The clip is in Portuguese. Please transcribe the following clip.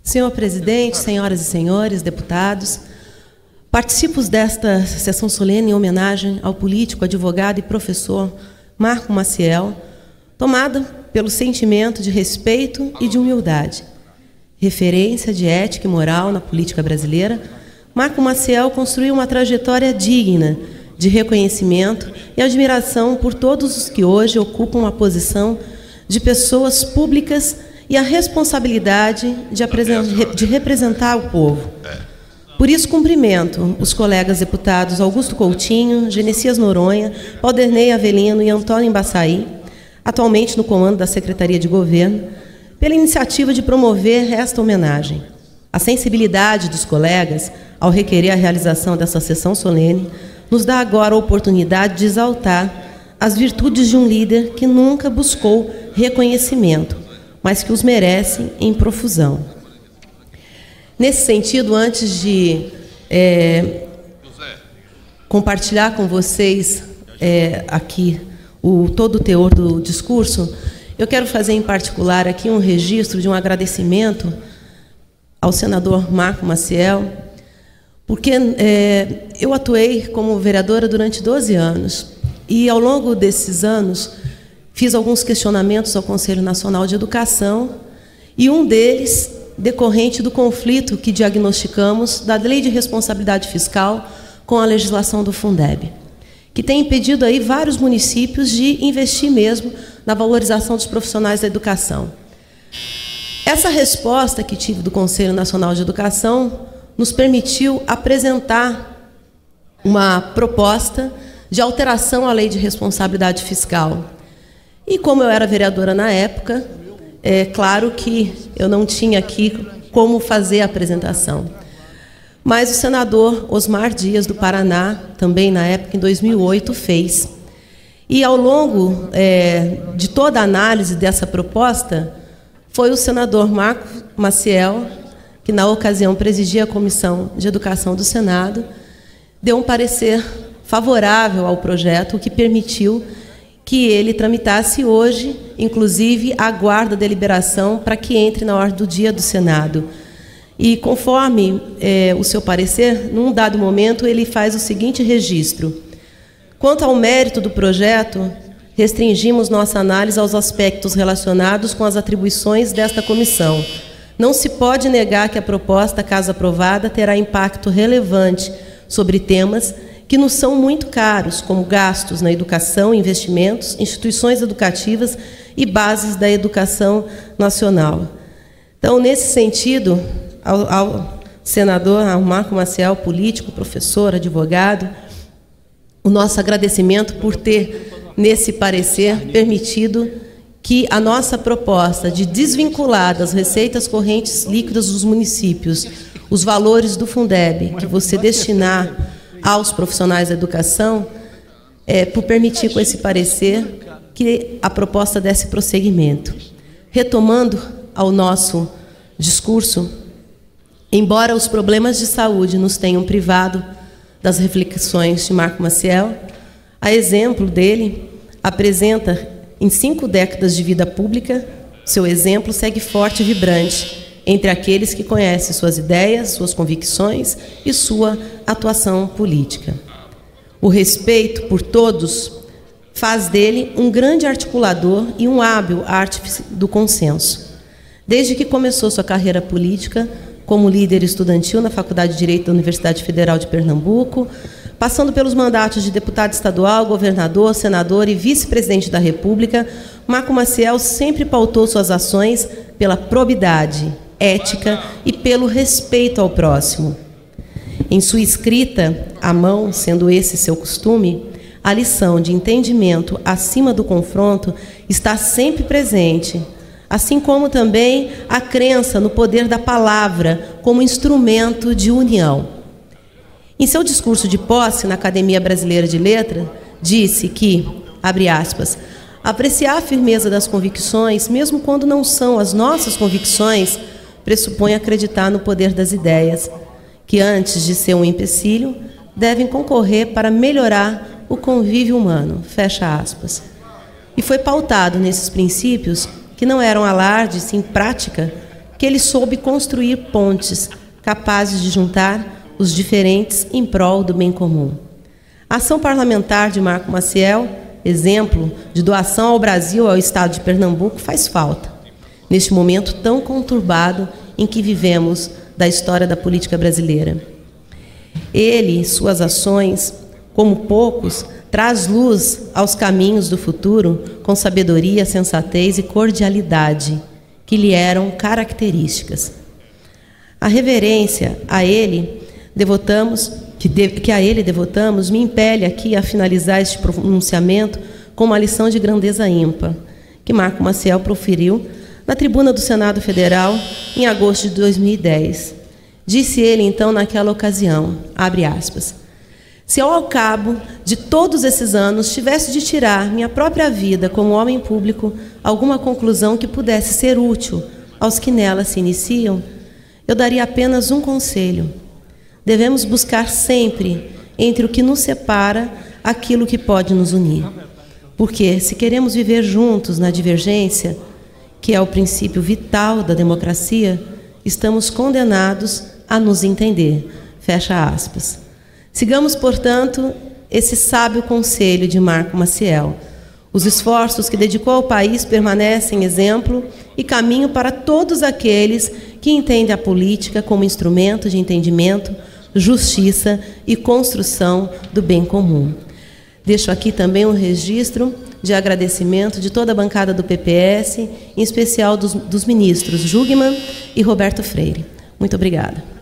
Senhor presidente, senhoras e senhores deputados, participo desta sessão solene em homenagem ao político, advogado e professor Marco Maciel, tomada pelo sentimento de respeito e de humildade. Referência de ética e moral na política brasileira, Marco Maciel construiu uma trajetória digna de reconhecimento e admiração por todos os que hoje ocupam a posição de pessoas públicas e a responsabilidade de representar o povo. Por isso, cumprimento os colegas deputados Augusto Coutinho, Genesias Noronha, Valdernei Avelino e Antônio Embaçaí, atualmente no comando da Secretaria de Governo, pela iniciativa de promover esta homenagem. A sensibilidade dos colegas, ao requerer a realização dessa sessão solene, nos dá agora a oportunidade de exaltar as virtudes de um líder que nunca buscou reconhecimento, mas que os merece em profusão. Nesse sentido, antes de compartilhar com vocês aqui todo o teor do discurso, eu quero fazer em particular aqui um registro de um agradecimento ao senador Marco Maciel, porque eu atuei como vereadora durante 12 anos e, ao longo desses anos, fiz alguns questionamentos ao Conselho Nacional de Educação e um deles decorrente do conflito que diagnosticamos da Lei de Responsabilidade Fiscal com a legislação do Fundeb, que tem impedido aí vários municípios de investir mesmo na valorização dos profissionais da educação. Essa resposta que tive do Conselho Nacional de Educação nos permitiu apresentar uma proposta de alteração à Lei de Responsabilidade Fiscal. E como eu era vereadora na época, é claro que eu não tinha aqui como fazer a apresentação. Mas o senador Osmar Dias, do Paraná, também na época, em 2008, fez. E ao longo de toda a análise dessa proposta, foi o senador Marco Maciel, que na ocasião presidia a Comissão de Educação do Senado, deu um parecer favorável ao projeto, o que permitiu que ele tramitasse hoje, inclusive aguarda a deliberação para que entre na ordem do dia do Senado. E, conforme o seu parecer, num dado momento, ele faz o seguinte registro. Quanto ao mérito do projeto, restringimos nossa análise aos aspectos relacionados com as atribuições desta comissão. Não se pode negar que a proposta, caso aprovada, terá impacto relevante sobre temas que nos são muito caros, como gastos na educação, investimentos, instituições educativas e bases da educação nacional. Então, nesse sentido, ao senador Marco Maciel, político, professor, advogado, o nosso agradecimento por ter, nesse parecer, permitido que a nossa proposta de desvincular das receitas correntes líquidas dos municípios os valores do Fundeb, que você destinar aos profissionais da educação, por permitir com esse parecer que a proposta desse prosseguimento. Retomando ao nosso discurso, embora os problemas de saúde nos tenham privado das reflexões de Marco Maciel, a exemplo dele, apresenta, em 5 décadas de vida pública, seu exemplo segue forte e vibrante entre aqueles que conhecem suas ideias, suas convicções e sua atuação política. O respeito por todos faz dele um grande articulador e um hábil artífice do consenso. Desde que começou sua carreira política como líder estudantil na Faculdade de Direito da Universidade Federal de Pernambuco, passando pelos mandatos de deputado estadual, governador, senador e vice-presidente da República, Marco Maciel sempre pautou suas ações pela probidade, ética e pelo respeito ao próximo. Em sua escrita à mão, sendo esse seu costume, a lição de entendimento acima do confronto está sempre presente, assim como também a crença no poder da palavra como instrumento de união. Em seu discurso de posse na Academia Brasileira de Letras, disse que, abre aspas, apreciar a firmeza das convicções, mesmo quando não são as nossas convicções, pressupõe acreditar no poder das ideias, que antes de ser um empecilho, devem concorrer para melhorar o convívio humano, fecha aspas. E foi pautado nesses princípios, que não eram alarde, sim prática, que ele soube construir pontes capazes de juntar os diferentes em prol do bem comum. A ação parlamentar de Marco Maciel, exemplo de doação ao Brasil, ao Estado de Pernambuco, faz falta, neste momento tão conturbado em que vivemos da história da política brasileira. Ele, suas ações, como poucos, traz luz aos caminhos do futuro com sabedoria, sensatez e cordialidade, que lhe eram características. A reverência a ele devotamos, que a ele devotamos, me impele aqui a finalizar este pronunciamento com uma lição de grandeza ímpar, que Marco Maciel proferiu na tribuna do Senado Federal em agosto de 2010. Disse ele, então, naquela ocasião, abre aspas, se eu, ao cabo de todos esses anos, tivesse de tirar minha própria vida como homem público alguma conclusão que pudesse ser útil aos que nela se iniciam, eu daria apenas um conselho. Devemos buscar sempre, entre o que nos separa, aquilo que pode nos unir. Porque, se queremos viver juntos na divergência, que é o princípio vital da democracia, estamos condenados a nos entender. Fecha aspas. Sigamos, portanto, esse sábio conselho de Marco Maciel. Os esforços que dedicou ao país permanecem exemplo e caminho para todos aqueles que entendem a política como instrumento de entendimento, justiça e construção do bem comum. Deixo aqui também um registro de agradecimento de toda a bancada do PPS, em especial dos ministros Jugman e Roberto Freire. Muito obrigada.